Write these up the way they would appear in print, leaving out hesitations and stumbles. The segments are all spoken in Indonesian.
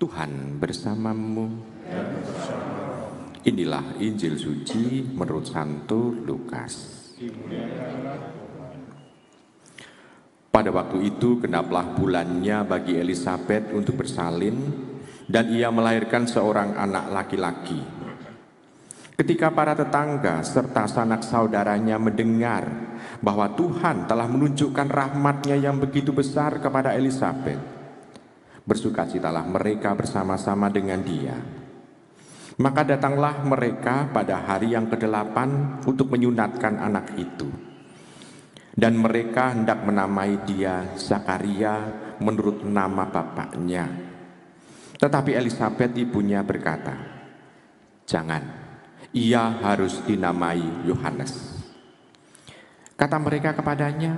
Tuhan bersamamu. Inilah Injil suci menurut Santo Lukas. Pada waktu itu genaplah bulannya bagi Elisabet untuk bersalin, dan ia melahirkan seorang anak laki-laki. Ketika para tetangga serta sanak saudaranya mendengar bahwa Tuhan telah menunjukkan rahmat-Nya yang begitu besar kepada Elisabet, bersukacitalah mereka bersama-sama dengan dia. Maka datanglah mereka pada hari yang ke-8 untuk menyunatkan anak itu. Dan mereka hendak menamai dia Zakaria menurut nama bapaknya. Tetapi Elisabet ibunya berkata, "Jangan, ia harus dinamai Yohanes." Kata mereka kepadanya,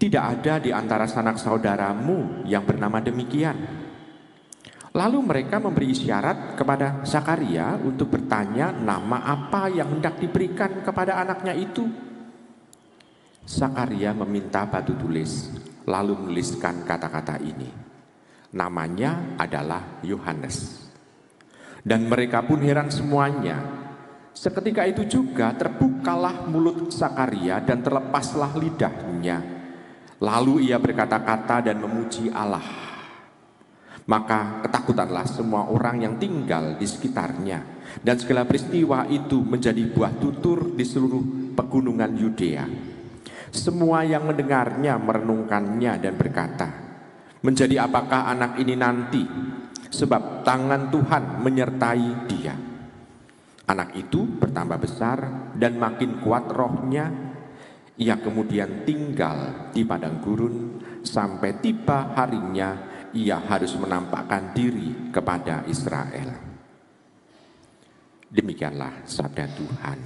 "Tidak ada di antara sanak saudaramu yang bernama demikian." Lalu mereka memberi isyarat kepada Zakaria untuk bertanya nama apa yang hendak diberikan kepada anaknya itu. Zakaria meminta batu tulis, lalu menuliskan kata-kata ini. Namanya adalah Yohanes. Dan mereka pun heran semuanya. Seketika itu juga terbukalah mulut Zakaria dan terlepaslah lidahnya. Lalu ia berkata-kata dan memuji Allah. Maka ketakutanlah semua orang yang tinggal di sekitarnya. Dan segala peristiwa itu menjadi buah tutur di seluruh pegunungan Yudea. Semua yang mendengarnya merenungkannya dan berkata, "Menjadi apakah anak ini nanti? Sebab tangan Tuhan menyertai dia." Anak itu bertambah besar dan makin kuat rohnya. Ia kemudian tinggal di padang gurun sampai tiba harinya ia harus menampakkan diri kepada Israel. Demikianlah sabda Tuhan.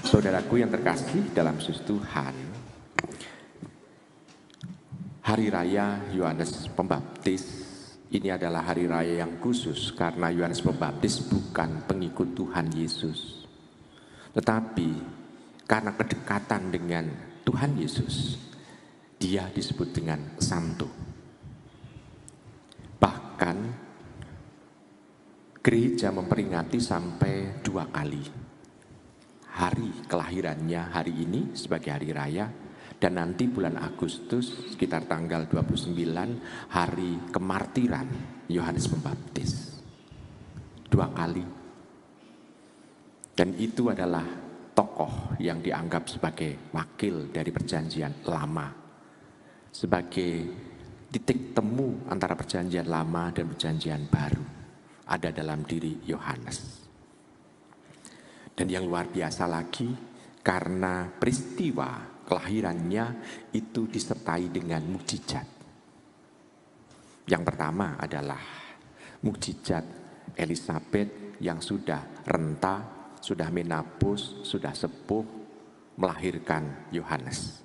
Saudaraku yang terkasih dalam Yesus Tuhan, Hari Raya Yohanes Pembaptis ini adalah hari raya yang khusus karena Yohanes Pembaptis bukan pengikut Tuhan Yesus. Tetapi karena kedekatan dengan Tuhan Yesus, dia disebut dengan Santo. Bahkan gereja memperingati sampai 2 kali. Hari kelahirannya hari ini sebagai hari raya, dan nanti bulan Agustus sekitar tanggal 29 hari kemartiran Yohanes Pembaptis. 2 kali. Dan itu adalah tokoh yang dianggap sebagai wakil dari perjanjian lama, sebagai titik temu antara perjanjian lama dan perjanjian baru ada dalam diri Yohanes. Dan yang luar biasa lagi, karena peristiwa kelahirannya itu disertai dengan mukjizat. Yang pertama adalah mukjizat Elisabet yang sudah renta, sudah menapus, sudah sepuh, melahirkan Yohanes.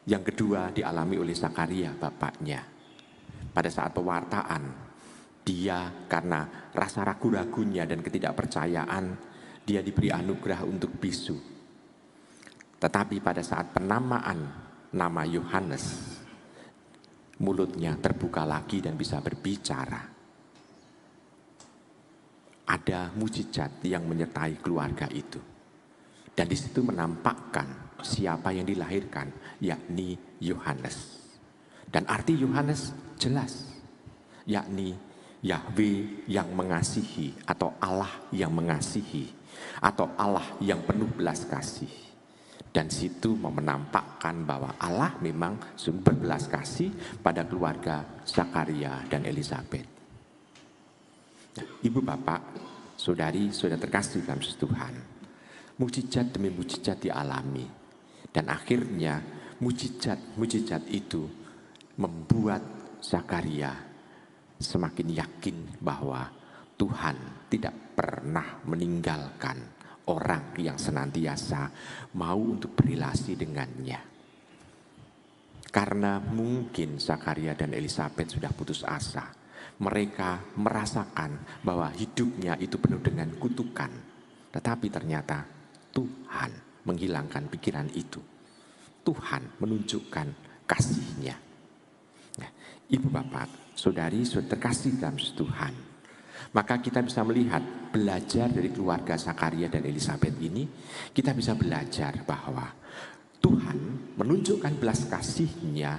Yang kedua dialami oleh Zakaria bapaknya. Pada saat pewartaan, dia karena rasa ragu-ragunya dan ketidakpercayaan, dia diberi anugerah untuk bisu. Tetapi pada saat penamaan nama Yohanes, mulutnya terbuka lagi dan bisa berbicara. Ada mukjizat yang menyertai keluarga itu. Dan di situ menampakkan siapa yang dilahirkan, yakni Yohanes. Dan arti Yohanes jelas, yakni Yahweh yang mengasihi, atau Allah yang mengasihi, atau Allah yang penuh belas kasih. Dan situ menampakkan bahwa Allah memang sumber belas kasih pada keluarga Zakaria dan Elisabet. Nah, Ibu Bapak, saudari, saudara terkasih dalam Tuhan, mukjizat demi mukjizat dialami. Dan akhirnya mukjizat itu membuat Zakaria semakin yakin bahwa Tuhan tidak pernah meninggalkan orang yang senantiasa mau untuk berrelasi dengannya. Karena mungkin Zakaria dan Elisabet sudah putus asa. Mereka merasakan bahwa hidupnya itu penuh dengan kutukan. Tetapi ternyata Tuhan menghilangkan pikiran itu. Tuhan menunjukkan kasih-Nya. Nah, Ibu Bapak, Saudari terkasih dalam Tuhan, maka kita bisa melihat, belajar dari keluarga Zakaria dan Elisabet ini, kita bisa belajar bahwa Tuhan menunjukkan belas kasih-Nya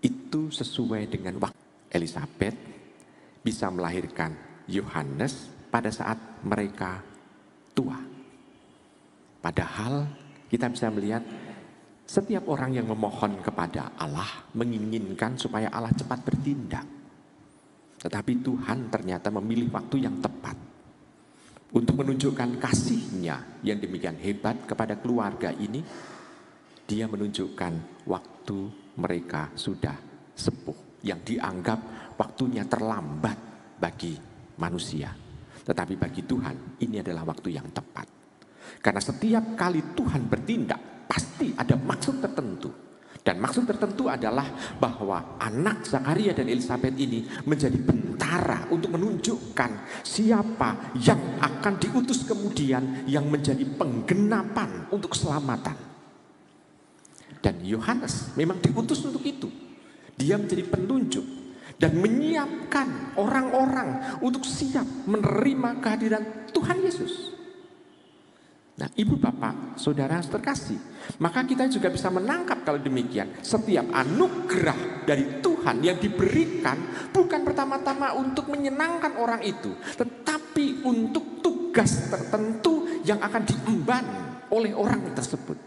itu sesuai dengan waktu. Elisabet bisa melahirkan Yohanes pada saat mereka tua. Padahal kita bisa melihat setiap orang yang memohon kepada Allah menginginkan supaya Allah cepat bertindak. Tetapi Tuhan ternyata memilih waktu yang tepat untuk menunjukkan kasih-Nya yang demikian hebat kepada keluarga ini. Dia menunjukkan waktu mereka sudah sepuh, yang dianggap waktunya terlambat bagi manusia. Tetapi bagi Tuhan ini adalah waktu yang tepat. Karena setiap kali Tuhan bertindak pasti ada maksud tertentu. Dan maksud tertentu adalah bahwa anak Zakaria dan Elisabet ini menjadi bentara untuk menunjukkan siapa yang akan diutus kemudian, yang menjadi penggenapan untuk keselamatan. Dan Yohanes memang diutus untuk itu. Dia menjadi penunjuk dan menyiapkan orang-orang untuk siap menerima kehadiran Tuhan Yesus. Nah, Ibu Bapak, Saudara terkasih, maka kita juga bisa menangkap kalau demikian, setiap anugerah dari Tuhan yang diberikan bukan pertama-tama untuk menyenangkan orang itu, tetapi untuk tugas tertentu yang akan diemban oleh orang tersebut.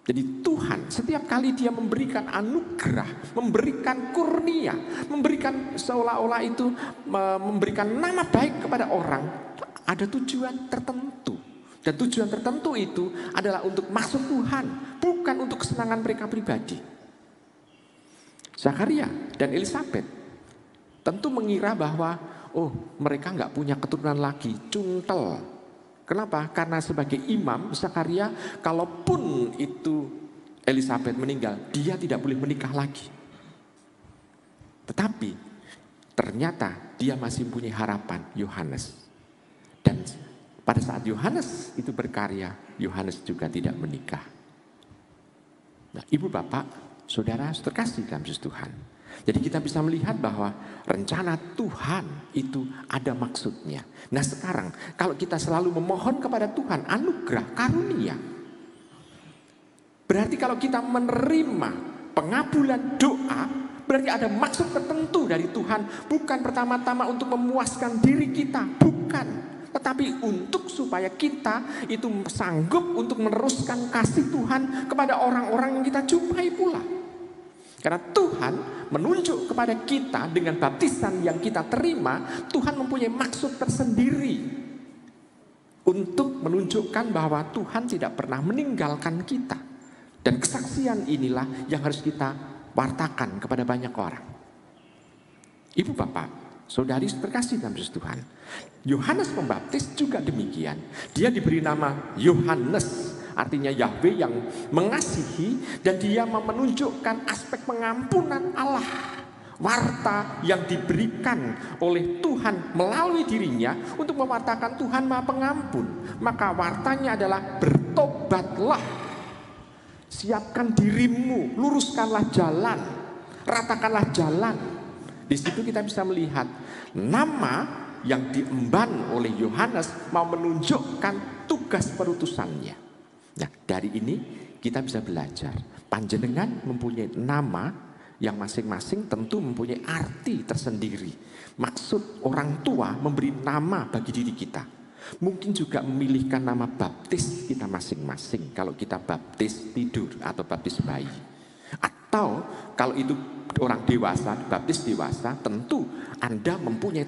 Jadi Tuhan setiap kali Dia memberikan anugerah, memberikan kurnia, memberikan seolah-olah itu memberikan nama baik kepada orang, ada tujuan tertentu. Dan tujuan tertentu itu adalah untuk maksud Tuhan, bukan untuk kesenangan mereka pribadi. Zakaria dan Elisabet tentu mengira bahwa mereka nggak punya keturunan lagi, cuntel. Kenapa? Karena sebagai imam Zakaria, kalaupun itu Elisabet meninggal, dia tidak boleh menikah lagi. Tetapi ternyata dia masih punya harapan, Yohanes. Dan pada saat Yohanes itu berkarya, Yohanes juga tidak menikah. Nah, Ibu Bapak, Saudara terkasih dalam Tuhan. Jadi kita bisa melihat bahwa rencana Tuhan itu ada maksudnya. Nah sekarang kalau kita selalu memohon kepada Tuhan anugerah, karunia, berarti kalau kita menerima pengabulan doa, berarti ada maksud tertentu dari Tuhan. Bukan pertama-tama untuk memuaskan diri kita, bukan. Tetapi untuk supaya kita itu sanggup untuk meneruskan kasih Tuhan kepada orang-orang yang kita jumpai pula. Karena Tuhan menunjuk kepada kita dengan baptisan yang kita terima, Tuhan mempunyai maksud tersendiri untuk menunjukkan bahwa Tuhan tidak pernah meninggalkan kita. Dan kesaksian inilah yang harus kita wartakan kepada banyak orang. Ibu Bapak, Saudari terkasih dalam Tuhan, Yohanes Pembaptis juga demikian. Dia diberi nama Yohanes, artinya Yahweh yang mengasihi, dan dia menunjukkan aspek pengampunan Allah. Warta yang diberikan oleh Tuhan melalui dirinya untuk mewartakan Tuhan Maha Pengampun. Maka wartanya adalah bertobatlah, siapkan dirimu, luruskanlah jalan, ratakanlah jalan. Di situ kita bisa melihat nama yang diemban oleh Yohanes mau menunjukkan tugas perutusannya. Nah, dari ini kita bisa belajar. Panjenengan mempunyai nama yang masing-masing tentu mempunyai arti tersendiri. Maksud orang tua memberi nama bagi diri kita. Mungkin juga memilihkan nama baptis kita masing-masing. Kalau kita baptis tidur atau baptis bayi. Atau kalau itu orang dewasa, baptis dewasa, tentu Anda mempunyai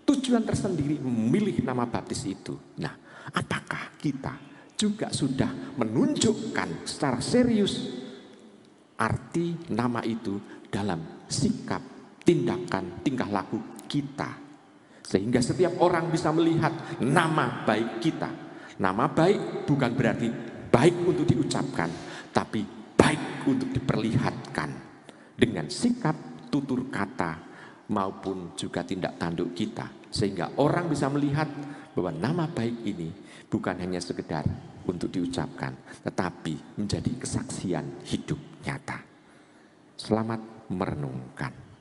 tujuan tersendiri memilih nama baptis itu. Nah, apakah kita juga sudah menunjukkan secara serius arti nama itu dalam sikap, tindakan, tingkah laku kita, sehingga setiap orang bisa melihat nama baik kita. Nama baik bukan berarti baik untuk diucapkan, tapi baik untuk diperlihatkan dengan sikap, tutur kata, maupun juga tindak tanduk kita, sehingga orang bisa melihat bahwa nama baik ini bukan hanya sekedar untuk diucapkan, tetapi menjadi kesaksian hidup nyata. Selamat merenungkan.